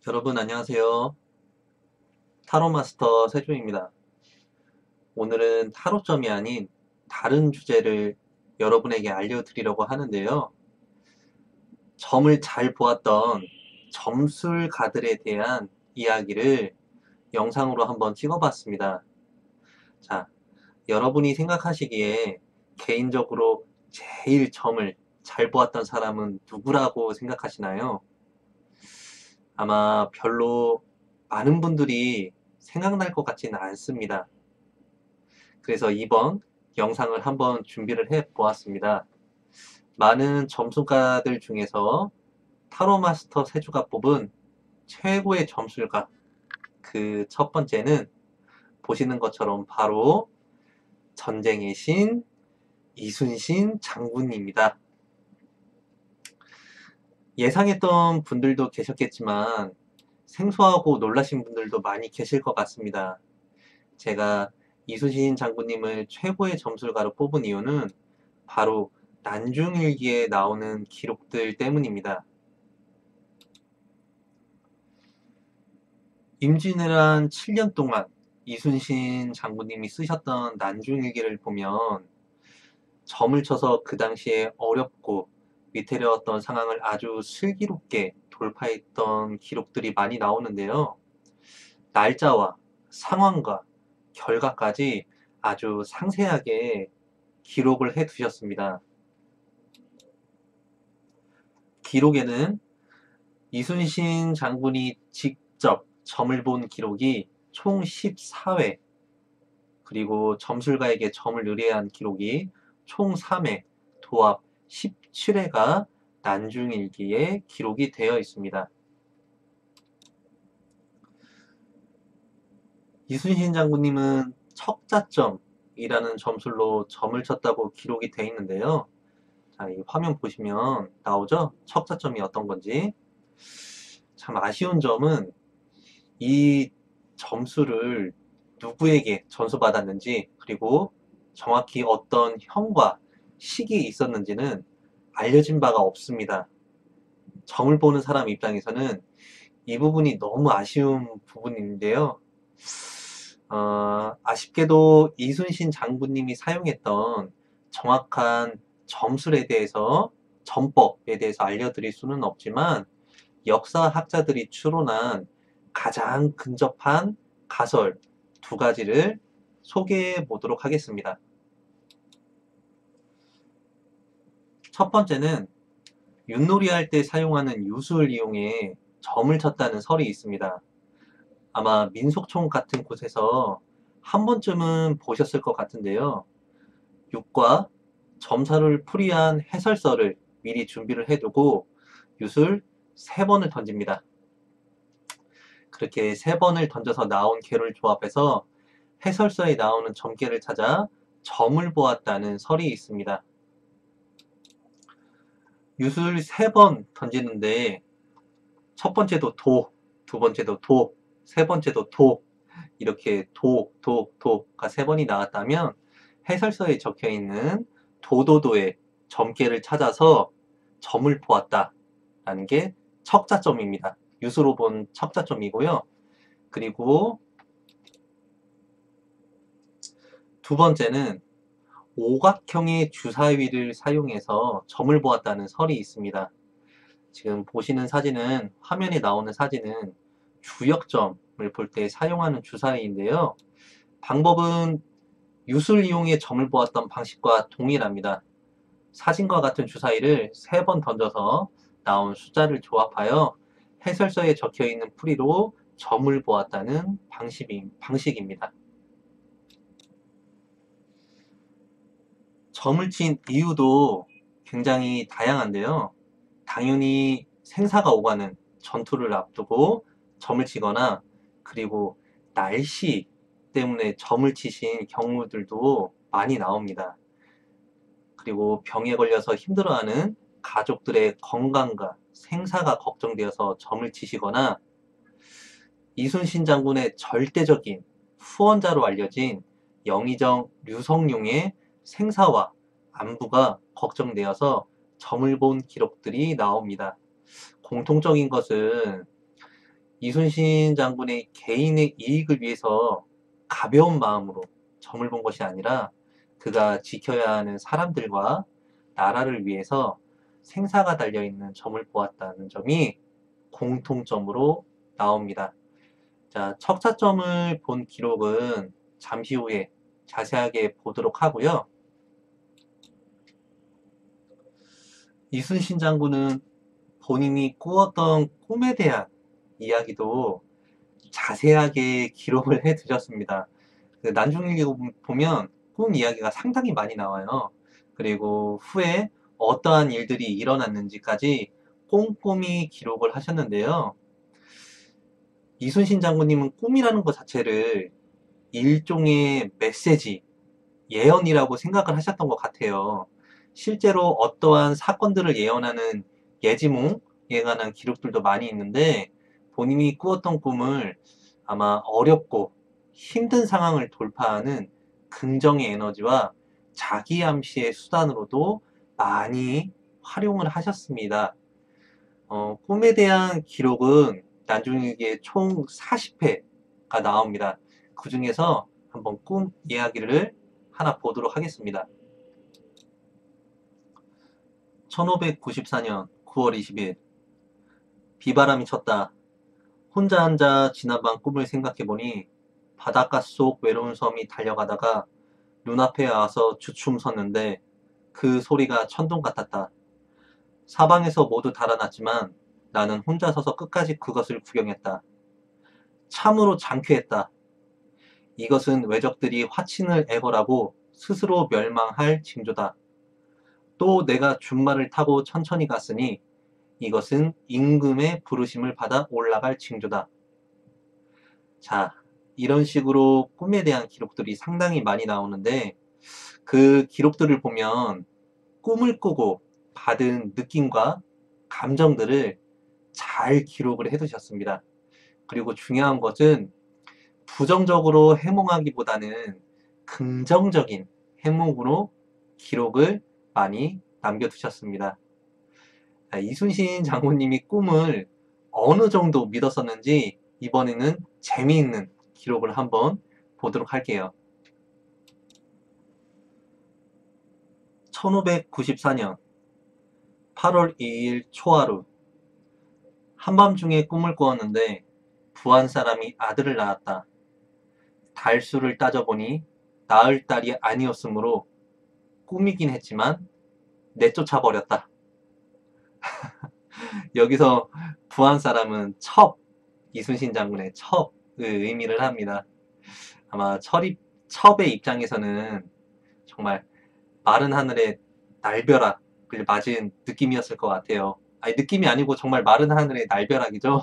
여러분 안녕하세요. 타로 마스터 세종입니다. 오늘은 타로점이 아닌 다른 주제를 여러분에게 알려드리려고 하는데요. 점을 잘 보았던 점술가들에 대한 이야기를 영상으로 한번 찍어봤습니다. 자, 여러분이 생각하시기에 개인적으로 제일 점을 잘 보았던 사람은 누구라고 생각하시나요? 아마 별로 많은 분들이 생각날 것 같지는 않습니다. 그래서 이번 영상을 한번 준비를 해 보았습니다. 많은 점수가들 중에서 타로 마스터 세주가 뽑은 최고의 점술가. 그 첫 번째는 보시는 것처럼 바로 전쟁의 신 이순신 장군입니다. 예상했던 분들도 계셨겠지만 생소하고 놀라신 분들도 많이 계실 것 같습니다. 제가 이순신 장군님을 최고의 점술가로 뽑은 이유는 바로 난중일기에 나오는 기록들 때문입니다. 임진왜란 7년 동안 이순신 장군님이 쓰셨던 난중일기를 보면 점을 쳐서 그 당시에 어렵고 위태로웠던 상황을 아주 슬기롭게 돌파했던 기록들이 많이 나오는데요. 날짜와 상황과 결과까지 아주 상세하게 기록을 해 두셨습니다. 기록에는 이순신 장군이 직접 점을 본 기록이 총 14회, 그리고 점술가에게 점을 의뢰한 기록이 총 3회, 도합 17회가 난중일기에 기록이 되어 있습니다. 이순신 장군님은 척자점이라는 점술로 점을 쳤다고 기록이 되어 있는데요. 자, 이 화면 보시면 나오죠? 척자점이 어떤 건지. 참 아쉬운 점은 이 점수를 누구에게 전수받았는지, 그리고 정확히 어떤 형과 시기에 있었는지는 알려진 바가 없습니다. 점을 보는 사람 입장에서는 이 부분이 너무 아쉬운 부분인데요. 아쉽게도 이순신 장군님이 사용했던 정확한 점술에 대해서, 점법에 대해서 알려드릴 수는 없지만, 역사학자들이 추론한 가장 근접한 가설 두 가지를 소개해 보도록 하겠습니다. 첫 번째는 윷놀이 할 때 사용하는 유수를 이용해 점을 쳤다는 설이 있습니다. 아마 민속촌 같은 곳에서 한 번쯤은 보셨을 것 같은데요. 육과 점사를 풀이한 해설서를 미리 준비를 해두고 윷을 3번을 던집니다. 그렇게 3번을 던져서 나온 개를 조합해서 해설서에 나오는 점괘를 찾아 점을 보았다는 설이 있습니다. 윷을 3번 던지는데 첫 번째도 도, 두 번째도 도, 세 번째도 도, 이렇게 도가 3번이 나왔다면 해설서에 적혀 있는 도도도의 점괘를 찾아서 점을 보았다라는 게 척자점입니다. 윷으로 본 척자점이고요. 그리고 두 번째는 오각형의 주사위를 사용해서 점을 보았다는 설이 있습니다. 지금 보시는 사진은, 화면에 나오는 사진은 주역점을 볼 때 사용하는 주사위인데요. 방법은 윷을 이용해 점을 보았던 방식과 동일합니다. 사진과 같은 주사위를 3번 던져서 나온 숫자를 조합하여 해설서에 적혀 있는 풀이로 점을 보았다는 방식입니다. 점을 친 이유도 굉장히 다양한데요. 당연히 생사가 오가는 전투를 앞두고 점을 치거나, 그리고 날씨 때문에 점을 치신 경우들도 많이 나옵니다. 그리고 병에 걸려서 힘들어하는 가족들의 건강과 생사가 걱정되어서 점을 치시거나, 이순신 장군의 절대적인 후원자로 알려진 영의정 류성룡의 생사와 안부가 걱정되어서 점을 본 기록들이 나옵니다. 공통적인 것은 이순신 장군의 개인의 이익을 위해서 가벼운 마음으로 점을 본 것이 아니라 그가 지켜야 하는 사람들과 나라를 위해서 생사가 달려있는 점을 보았다는 점이 공통점으로 나옵니다. 자, 척차점을 본 기록은 잠시 후에 자세하게 보도록 하고요. 이순신 장군은 본인이 꾸었던 꿈에 대한 이야기도 자세하게 기록을 해 두셨습니다. 그 난중일기 보면 꿈 이야기가 상당히 많이 나와요. 그리고 후에 어떠한 일들이 일어났는지까지 꼼꼼히 기록을 하셨는데요. 이순신 장군님은 꿈이라는 것 자체를 일종의 메시지, 예언이라고 생각을 하셨던 것 같아요. 실제로 어떠한 사건들을 예언하는 예지몽에 관한 기록들도 많이 있는데 본인이 꾸었던 꿈을 아마 어렵고 힘든 상황을 돌파하는 긍정의 에너지와 자기 암시의 수단으로도 많이 활용을 하셨습니다. 꿈에 대한 기록은 난중일기에 총 40회가 나옵니다. 그 중에서 한번 꿈 이야기를 하나 보도록 하겠습니다. 1594년 9월 20일 비바람이 쳤다. 혼자 앉아 지난밤 꿈을 생각해보니 바닷가 속 외로운 섬이 달려가다가 눈앞에 와서 주춤 섰는데 그 소리가 천둥 같았다. 사방에서 모두 달아났지만 나는 혼자 서서 끝까지 그것을 구경했다. 참으로 장쾌했다. 이것은 외적들이 화친을 애걸하고 스스로 멸망할 징조다. 또 내가 준말을 타고 천천히 갔으니 이것은 임금의 부르심을 받아 올라갈 징조다. 자, 이런 식으로 꿈에 대한 기록들이 상당히 많이 나오는데 그 기록들을 보면 꿈을 꾸고 받은 느낌과 감정들을 잘 기록을 해두셨습니다. 그리고 중요한 것은 부정적으로 해몽하기보다는 긍정적인 해몽으로 기록을 많이 남겨두셨습니다. 이순신 장군님이 꿈을 어느 정도 믿었었는지 이번에는 재미있는 기록을 한번 보도록 할게요. 1594년 8월 2일 초하루 한밤중에 꿈을 꾸었는데 부한 사람이 아들을 낳았다. 달수를 따져보니 낳을 딸이 아니었으므로 꿈이긴 했지만 내쫓아 버렸다. 여기서 부한 사람은 이순신 장군의 첩의 의미를 합니다. 아마 첩의 입장에서는 정말 마른 하늘에 날벼락을 맞은 느낌이었을 것 같아요. 아니, 느낌이 아니고 정말 마른 하늘에 날벼락이죠.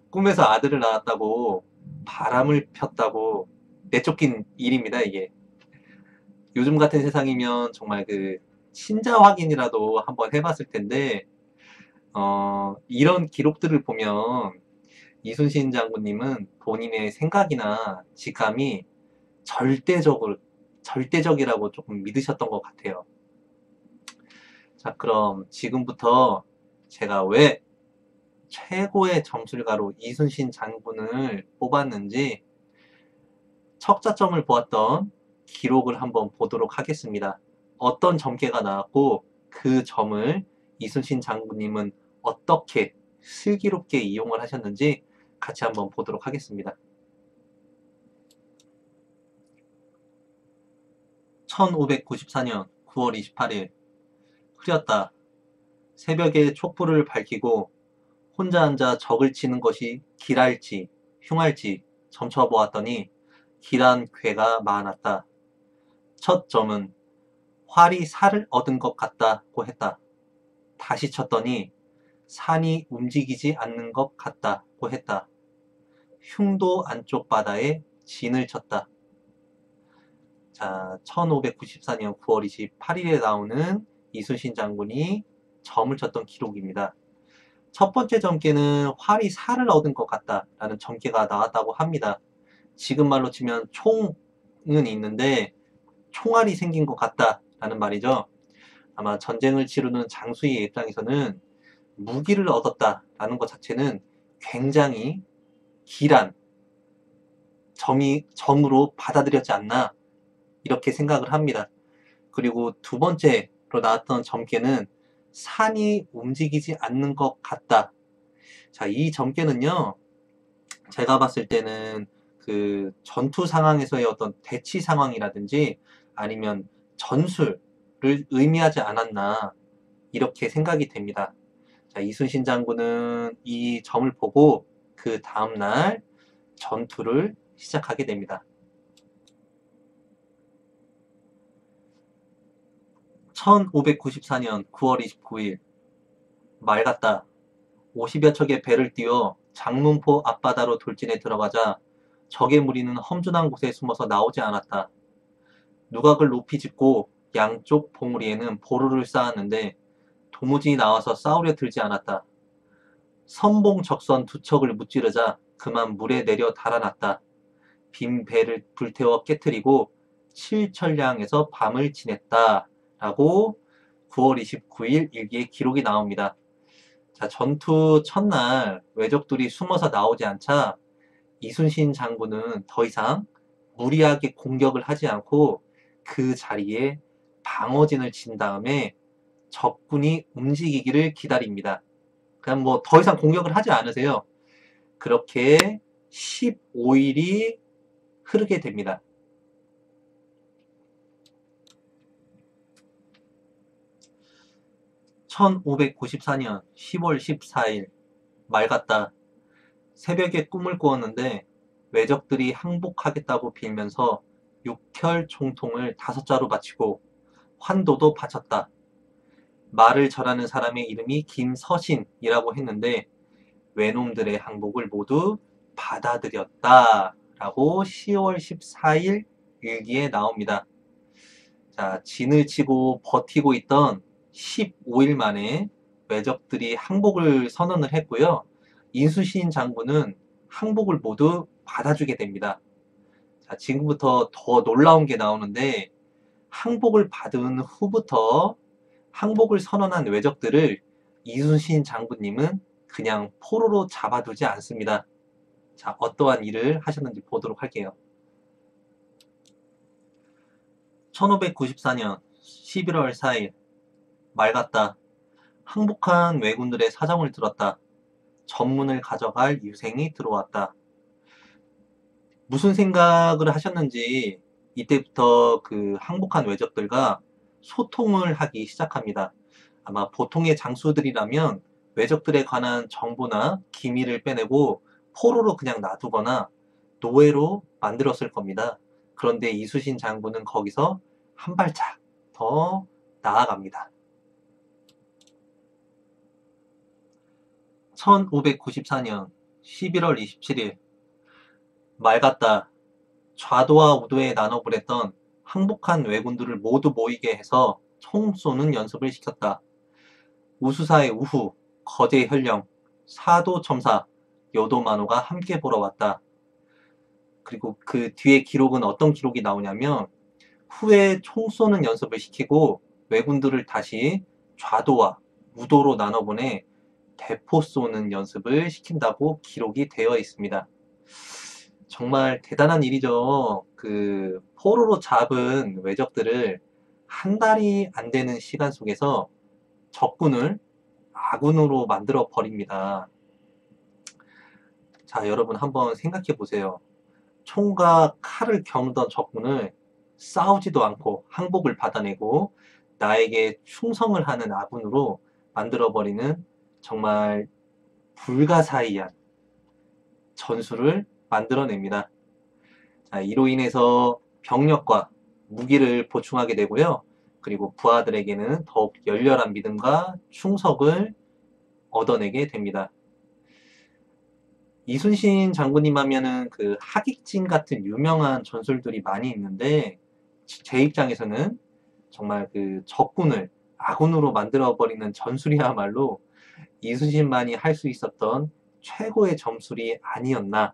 꿈에서 아들을 낳았다고 바람을 폈다고 내쫓긴 일입니다, 이게. 요즘 같은 세상이면 정말 그 친자 확인이라도 한번 해봤을 텐데 이런 기록들을 보면 이순신 장군님은 본인의 생각이나 직감이 절대적이라고 조금 믿으셨던 것 같아요. 자, 그럼 지금부터 제가 왜 최고의 점술가로 이순신 장군을 뽑았는지 척자점을 보았던 기록을 한번 보도록 하겠습니다. 어떤 점괘가 나왔고 그 점을 이순신 장군님은 어떻게 슬기롭게 이용을 하셨는지 같이 한번 보도록 하겠습니다. 1594년 9월 28일 흐렸다. 새벽에 촛불을 밝히고 혼자 앉아 적을 치는 것이 길할지 흉할지 점쳐보았더니 길한 괴가 많았다. 첫 점은 활이 살을 얻은 것 같다고 했다. 다시 쳤더니 산이 움직이지 않는 것 같다고 했다. 흉도 안쪽 바다에 진을 쳤다. 자, 1594년 9월 28일에 나오는 이순신 장군이 점을 쳤던 기록입니다. 첫 번째 점괘는 활이 살을 얻은 것 같다라는 점괘가 나왔다고 합니다. 지금 말로 치면 총은 있는데 총알이 생긴 것 같다라는 말이죠. 아마 전쟁을 치르는 장수의 입장에서는 무기를 얻었다라는 것 자체는 굉장히 길한 점으로 받아들였지 않나 이렇게 생각을 합니다. 그리고 두 번째로 나왔던 점괘는 산이 움직이지 않는 것 같다. 자, 이 점괘는요, 제가 봤을 때는 그 전투 상황에서의 어떤 대치 상황이라든지 아니면 전술을 의미하지 않았나 이렇게 생각이 됩니다. 자, 이순신 장군은 이 점을 보고 그 다음날 전투를 시작하게 됩니다. 1594년 9월 29일 맑았다. 50여 척의 배를 띄워 장문포 앞바다로 돌진해 들어가자 적의 무리는 험준한 곳에 숨어서 나오지 않았다. 누각을 높이 짓고 양쪽 봉우리에는 보루를 쌓았는데 도무지 나와서 싸우려 들지 않았다. 선봉적선 두 척을 무찌르자 그만 물에 내려 달아났다. 빈 배를 불태워 깨뜨리고 칠천량에서 밤을 지냈다. 라고 9월 29일 일기에 기록이 나옵니다. 자, 전투 첫날 왜적들이 숨어서 나오지 않자 이순신 장군은 더 이상 무리하게 공격을 하지 않고 그 자리에 방어진을 친 다음에 적군이 움직이기를 기다립니다. 그냥 뭐 더 이상 공격을 하지 않으세요. 그렇게 15일이 흐르게 됩니다. (1594년 10월 14일) 맑았다. 새벽에 꿈을 꾸었는데 왜적들이 항복하겠다고 빌면서 육혈 총통을 5자루 바치고 환도도 바쳤다. 말을 절하는 사람의 이름이 김서신이라고 했는데 외놈들의 항복을 모두 받아들였다. 라고 10월 14일 일기에 나옵니다. 자, 진을 치고 버티고 있던 15일 만에 왜적들이 항복을 선언을 했고요. 이순신 장군은 항복을 모두 받아주게 됩니다. 자, 지금부터 더 놀라운 게 나오는데 항복을 받은 후부터 항복을 선언한 왜적들을 이순신 장군님은 그냥 포로로 잡아두지 않습니다. 자, 어떠한 일을 하셨는지 보도록 할게요. 1594년 11월 4일 맑았다. 항복한 왜군들의 사정을 들었다. 전문을 가져갈 유생이 들어왔다. 무슨 생각을 하셨는지 이때부터 그 항복한 왜적들과 소통을 하기 시작합니다. 아마 보통의 장수들이라면 왜적들에 관한 정보나 기밀을 빼내고 포로로 그냥 놔두거나 노예로 만들었을 겁니다. 그런데 이순신 장군은 거기서 한 발짝 더 나아갑니다. 1594년 11월 27일 맑았다. 좌도와 우도에 나눠 보냈던 항복한 왜군들을 모두 모이게 해서 총 쏘는 연습을 시켰다. 우수사의 우후, 거제 현령, 사도 첨사, 여도 만호가 함께 보러 왔다. 그리고 그 뒤에 기록은 어떤 기록이 나오냐면 후에 총 쏘는 연습을 시키고 왜군들을 다시 좌도와 우도로 나눠보내 대포 쏘는 연습을 시킨다고 기록이 되어 있습니다. 정말 대단한 일이죠. 그 포로로 잡은 왜적들을 한 달이 안 되는 시간 속에서 적군을 아군으로 만들어 버립니다. 자, 여러분 한번 생각해 보세요. 총과 칼을 겨누던 적군을 싸우지도 않고 항복을 받아내고 나에게 충성을 하는 아군으로 만들어버리는 정말 불가사의한 전술을 만들어냅니다. 자, 이로 인해서 병력과 무기를 보충하게 되고요. 그리고 부하들에게는 더욱 열렬한 믿음과 충성을 얻어내게 됩니다. 이순신 장군님 하면은 그 하객진 같은 유명한 전술들이 많이 있는데 제 입장에서는 정말 그 적군을 아군으로 만들어버리는 전술이야말로 이순신만이 할 수 있었던 최고의 점술이 아니었나,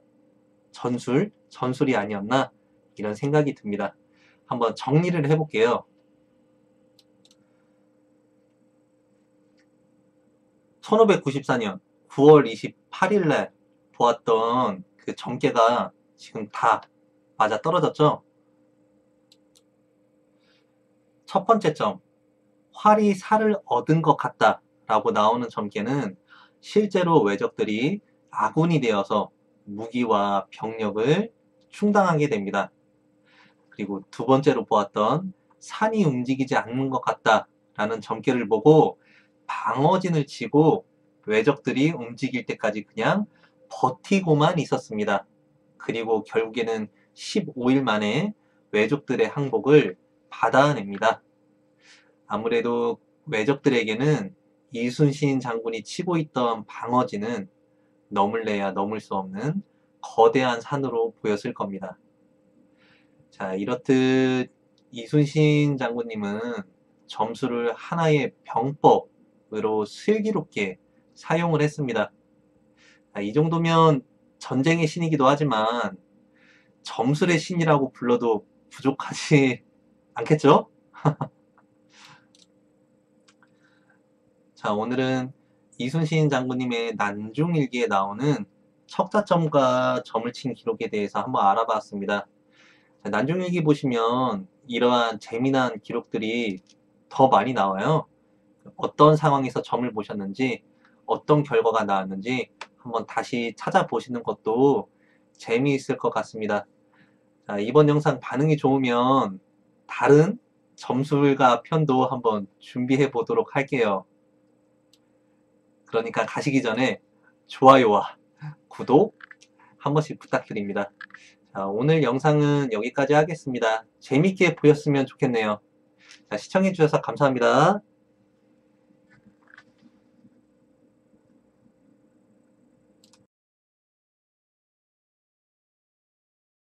전술이 아니었나 이런 생각이 듭니다. 한번 정리를 해볼게요. 1594년 9월 28일 날 보았던 그 점괘가 지금 다 맞아 떨어졌죠? 첫 번째 점, 활이 살을 얻은 것 같다 라고 나오는 점괘는 실제로 왜적들이 아군이 되어서 무기와 병력을 충당하게 됩니다. 그리고 두 번째로 보았던 산이 움직이지 않는 것 같다 라는 점괘를 보고 방어진을 치고 왜적들이 움직일 때까지 그냥 버티고만 있었습니다. 그리고 결국에는 15일 만에 왜적들의 항복을 받아냅니다. 아무래도 왜적들에게는 이순신 장군이 치고 있던 방어진은 넘을래야 넘을 수 없는 거대한 산으로 보였을 겁니다. 자, 이렇듯 이순신 장군님은 점수를 하나의 병법으로 슬기롭게 사용을 했습니다. 자, 이 정도면 전쟁의 신이기도 하지만 점술의 신이라고 불러도 부족하지 않겠죠? 자, 오늘은 이순신 장군님의 난중일기에 나오는 척자점과 점을 친 기록에 대해서 한번 알아봤습니다. 자, 난중일기 보시면 이러한 재미난 기록들이 더 많이 나와요. 어떤 상황에서 점을 보셨는지, 어떤 결과가 나왔는지 한번 다시 찾아보시는 것도 재미있을 것 같습니다. 자, 이번 영상 반응이 좋으면 다른 점술가 편도 한번 준비해 보도록 할게요. 그러니까 가시기 전에 좋아요와 구독 한 번씩 부탁드립니다. 자, 오늘 영상은 여기까지 하겠습니다. 재밌게 보셨으면 좋겠네요. 자, 시청해 주셔서 감사합니다.